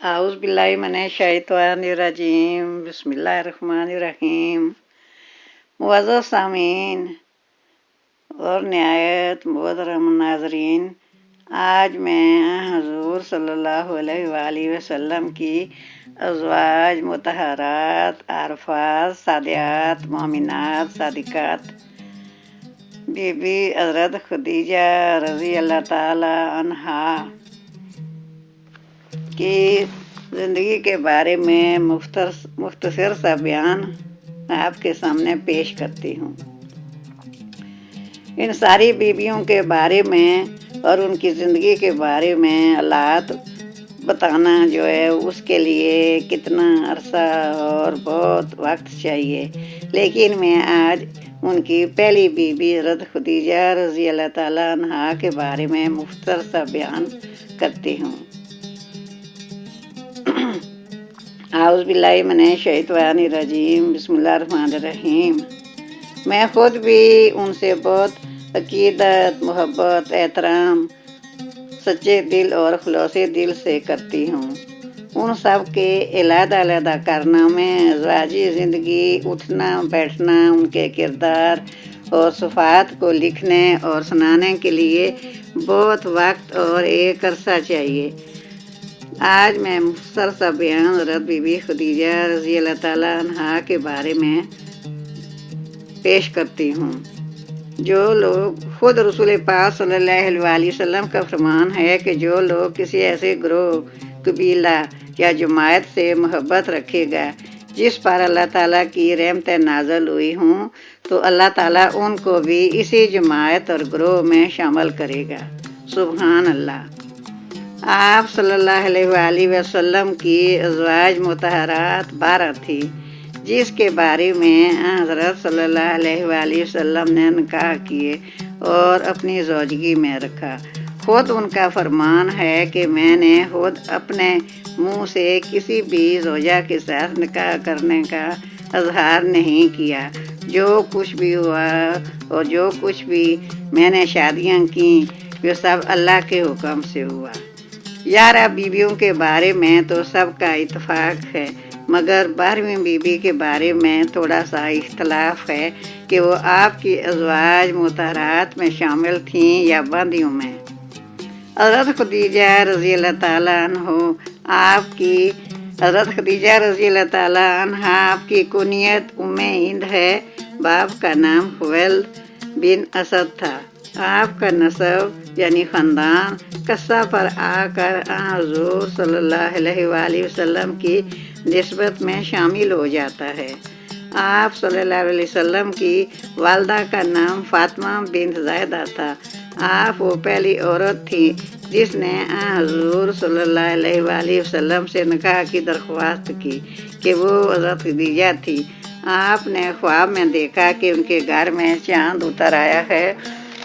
आउज़ बिल्लाहि मिनश शैतानिर रजीम बिस्मिल्लाहिर्रहमानिर रहीम। मुअज़्ज़ज़ सामीन और नहायत मोहतरम नाज़रीन, आज मैं हुज़ूर सल्लल्लाहु अलैहि वसल्लम की अज़वाज मुतहरात, आरफात, सादियात, मोमिनात, सादिकात बीबी हज़रत खदीजा रज़ी अल्लाह ताला अन्हा की ज़िंदगी के बारे में मुख्तसर सा बयान आपके सामने पेश करती हूँ। इन सारी बीवियों के बारे में और उनकी ज़िंदगी के बारे में हालात बताना जो है उसके लिए कितना अरसा और बहुत वक्त चाहिए, लेकिन मैं आज उनकी पहली बीवी हज़रत खदीजा रज़ी अल्लाह ताला अन्हा के बारे में मुख्तसर सा बयान करती हूँ। आउज़ बिल्लाहि मिनश शैतानिर रजीम बिस्मिल्लाहिर्रहमानिर्रहीम। मैं ख़ुद भी उनसे बहुत अकीदत, मोहब्बत, एहतराम सच्चे दिल और खुलूसे दिल से करती हूँ। उन सब के अलग-अलग कारनामे, ज़वाजी ज़िंदगी, उठना बैठना, उनके किरदार और सिफ़ात को लिखने और सुनाने के लिए बहुत वक्त और एक अरसा चाहिए। आज मैं मुख्तसर सा बयान हज़रत बीबी खदीजा रज़ी अल्लाह ताला अन्हा के बारे में पेश करती हूँ। जो लोग खुद रसूल पाक सल्लल्लाहु अलैहि वसल्लम का फरमान है कि जो लोग किसी ऐसे ग्रोह, कबीला या जमात से मोहब्बत रखेगा जिस पर अल्लाह ताला की रहमतें नाज़िल हुई हों, तो अल्लाह ताला उनको भी इसी जमात और ग्रोह में शामिल करेगा। सुभान अल्लाह। आप सल्लल्लाहु अलैहि वसल्लम की अज़वाज मुतहरात 12 थी, जिसके बारे में हज़रत सल्लल्लाहु अलैहि वसल्लम ने निकाह किए और अपनी ज़ौजगी में रखा। खुद उनका फरमान है कि मैंने खुद अपने मुँह से किसी भी ज़ौजा के साथ निकाह करने का इज़हार नहीं किया। जो कुछ भी हुआ और जो कुछ भी मैंने शादियाँ की वो सब अल्लाह के हुक्म से हुआ। 11 बीवियों के बारे में तो सबका इत्तेफाक है, मगर 12वीं बीवी के बारे में थोड़ा सा इख्तलाफ है कि वो आपकी अज़वाज मुतहरात में शामिल थीं या बंदियों में। हज़रत खदीजा रज़ी अल्लाह ताला अन्हा आपकी कुनियत उम्मे हिंद है। बाप का नाम खुवैलिद बिन असद था। आपका नसब यानी ख़ानदान कस्सा पर आकर हुज़ूर सल्लल्लाहु अलैहि वसल्लम की निस्बत में शामिल हो जाता है। आप सल्लल्लाहु अलैहि वसल्लम की वालदा का नाम फ़ातिमा बिन्त ज़ैदा था। आप वो पहली औरत थी जिसने हुज़ूर सल्लल्लाहु अलैहि वसल्लम से निकाह की दरख्वास्त की कि वो हज़रत खदीजा थी। आपने ख्वाब में देखा कि उनके घर में चाँद उतर आया है,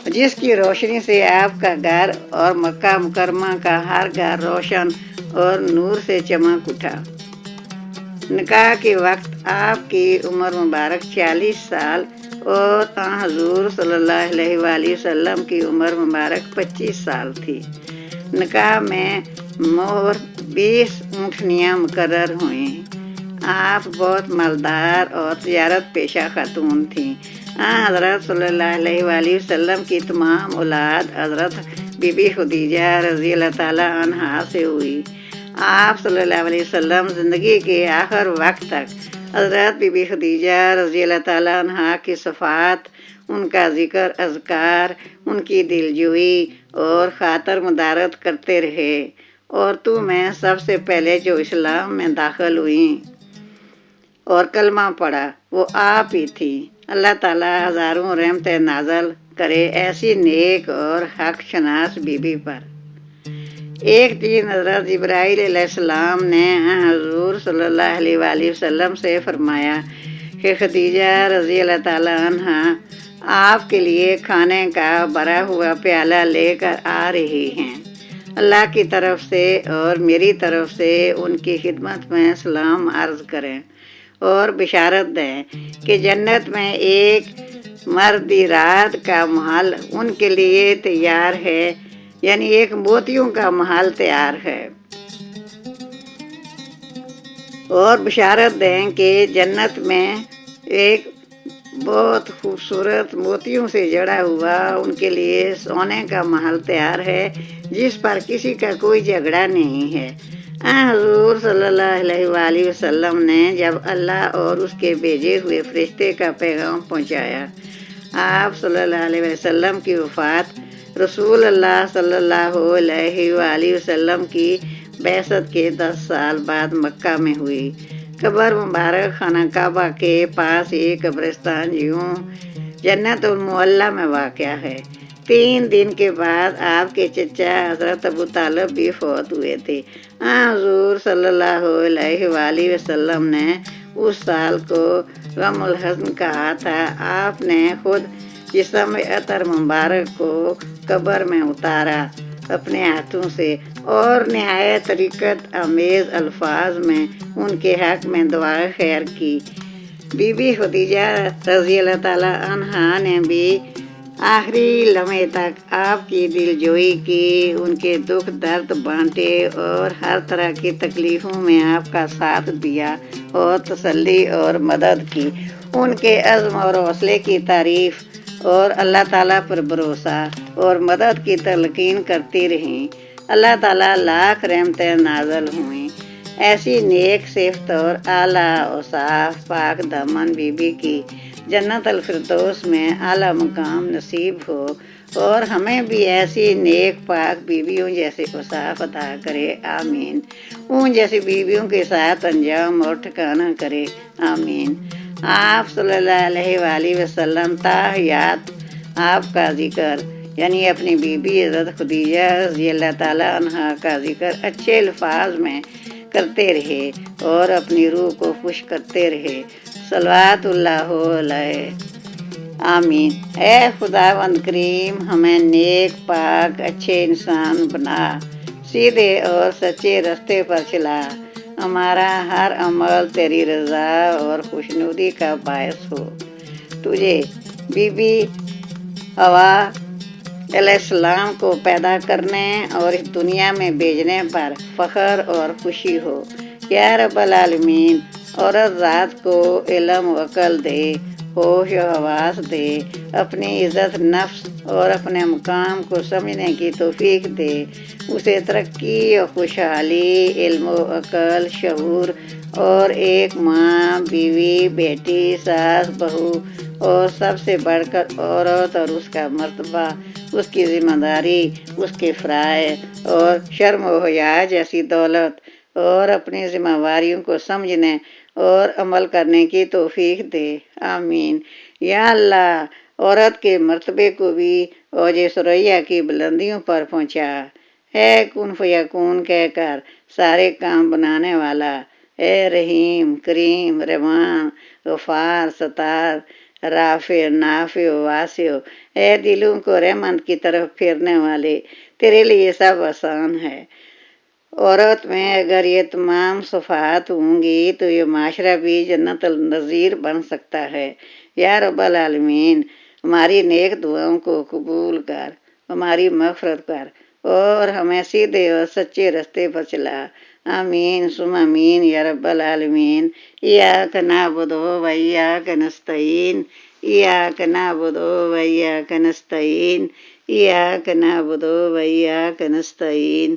जिसकी रोशनी से आपका घर और मक्का मुकरमा का हर घर रोशन और नूर से चमक उठा। निकाह के वक्त आपकी उम्र मुबारक 40 साल और हुज़ूर सल्लल्लाहु अलैहि वसल्लम की उम्र मुबारक 25 साल थी। निकाह में मोहर 20 ऊँटनियाँ मुकर्रर हुई। आप बहुत मालदार और तिजारत पेशा खातून थीं। हज़रत सल्लल्लाहु अलैहि वसल्लम की तमाम औलाद हज़रत बीबी खदीजा रज़ी अल्लाह ताला अन्हा से हुई। आप सल्लल्लाहु अलैहि वसल्लम ज़िंदगी के आखिर वक्त तक हज़रत बीबी खदीजा रज़ी अल्लाह ताला अन्हा की सिफ़ात, उनका ज़िक्र, अज़कार, उनकी दिलजोई और खातर मदारत करते रहे। औरतों में सबसे पहले जो इस्लाम में दाखिल हुई और कलमा पढ़ा वो आप ही थी। अल्लाह ताला हज़ारों रहमतें नाज़िल करे ऐसी नेक और हक शनास बीबी पर। एक दिन हज़रत जिब्राईल अलैहिस्सलाम ने हुज़ूर सल्लल्लाहु अलैहि वसल्लम से फरमाया कि खदीजा रज़ी अल्लाह ताला अन्हा आपके लिए खाने का भरा हुआ प्याला लेकर आ रही हैं। अल्लाह की तरफ से और मेरी तरफ से उनकी खिदमत में सलाम अर्ज़ करें और बिशारत दें कि जन्नत में एक मर्दी रात का महल उनके लिए तैयार है, यानी एक मोतियों का महल तैयार है। اور بشارت دیں کہ جنت میں ایک بہت خوبصورت موتیوں سے جڑا ہوا ان کے لیے سونے کا محل تیار ہے، جس پر کسی کا کوئی جھگڑا نہیں ہے۔ حضور صلی اللہ علیہ وآلہ وسلم نے جب اللہ اور اس کے بھیجے ہوئے فرشتے کا پیغام پہنچایا، آپ صلی اللہ علیہ وسلم کی وفات رسول اللہ صلی اللہ علیہ وآلہ وسلم کی بعثت کے 10 سال بعد مکہ میں ہوئی۔ قبر مبارک خانہ کعبہ کے پاس ایک قبرستان یوں جنت المعلیٰ میں واقع ہے۔ 3 دن کے بعد آپ کے چچا حضرت ابو طالب بھی فوت ہوئے تھے۔ حضور صلی اللہ علیہ وآلہ وسلم نے اس سال کو غم الحزن کہا تھا۔ آپ نے خود جسم عطر مبارک کو قبر میں اتارا اپنے ہاتھوں سے اور نہایت رقت آمیز الفاظ میں ان کے حق میں دعا خیر کی۔ بی بی خدیجہ رضی اللہ تعالیٰ عنہا نے بھی آخری لمحے تک آپ کی دل جوئی کی، ان کے دکھ درد بانٹے اور ہر طرح کی تکلیفوں میں آپ کا ساتھ دیا اور تسلی اور مدد کی۔ ان کے عزم اور حوصلے کی تعریف اور اللہ تعالیٰ پر بھروسہ اور مدد کی تلقین کرتی رہیں۔ اللہ تعالیٰ لاکھ رحمتیں نازل ہوئیں۔ ایسی نیک صفت اور اعلیٰ اوصاف پاک دامن بی بی کی جنت الفردوس میں اعلیٰ مقام نصیب ہو اور ہمیں بھی ایسی نیک پاک بیویوں جیسے اوصاف عطا کرے، آمین۔ ان جیسی بیویوں کے ساتھ انجام اور ٹھکانہ کرے، آمین۔ آپ صلی اللہ علیہ وآلہ وسلم تا حیات آپ کا ذکر یعنی اپنی بیوی حضرت خدیجہ رضی اللہ تعالیٰ عنہا کا ذکر اچھے الفاظ میں کرتے رہے اور اپنی روح کو خوش کرتے رہے، صلوات اللہ علیہ، آمین۔ اے خداوند کریم، ہمیں نیک پاک اچھے انسان بنا، سیدھے اور سچے راستے پر چلا، ہمارا ہر عمل تیری رضا اور خوشنودی کا باعث ہو۔ تجھے بی بی حوا علیہ السلام کو پیدا کرنے اور اس دنیا میں بھیجنے پر فخر اور خوشی ہو۔ یا رب العالمین، عورت ذات کو علم و عقل دے، ہوش و حواس دے، اپنی عزت نفس اور اپنے مقام کو سمجھنے کی توفیق دے، اسے ترقی و خوشحالی، علم و عقل، شعور اور ایک ماں، بیوی، بیٹی، ساس، بہو اور سب سے بڑھ کر عورت اور اس کا مرتبہ، اس کی ذمہ داری، اس کے فرائض اور شرم و حیا جیسی دولت اور اپنی ذمہ داریوں کو سمجھنے اور عمل کرنے کی توفیق دے، آمین۔ یا اللہ، عورت کے مرتبے کو بھی اوج ثریا کی بلندیوں پر پہنچا۔ اے کن فیکون کہہ کر سارے کام بنانے والا، اے رحیم، کریم، رحمان، غفار، ستار، رافع، نافع، واسع، اے دلوں کو رحمت کی طرف پھیرنے والے، تیرے لیے سب آسان ہے۔ عورت میں اگر یہ تمام صفات ہوں گی تو یہ معاشرہ بھی جنت النظیر بن سکتا ہے۔ یا رب العالمین، ہماری نیک دعاؤں کو قبول کر، ہماری مغفرت کر اور ہمیں سیدھے اور سچے راستے پر چلا، آمین ثم آمین یا رب العالمین۔ ایاک نعبد و ایاک نستعین، ایاک نعبد و ایاک نستعین، ایاک نعبد و ایاک نستعین۔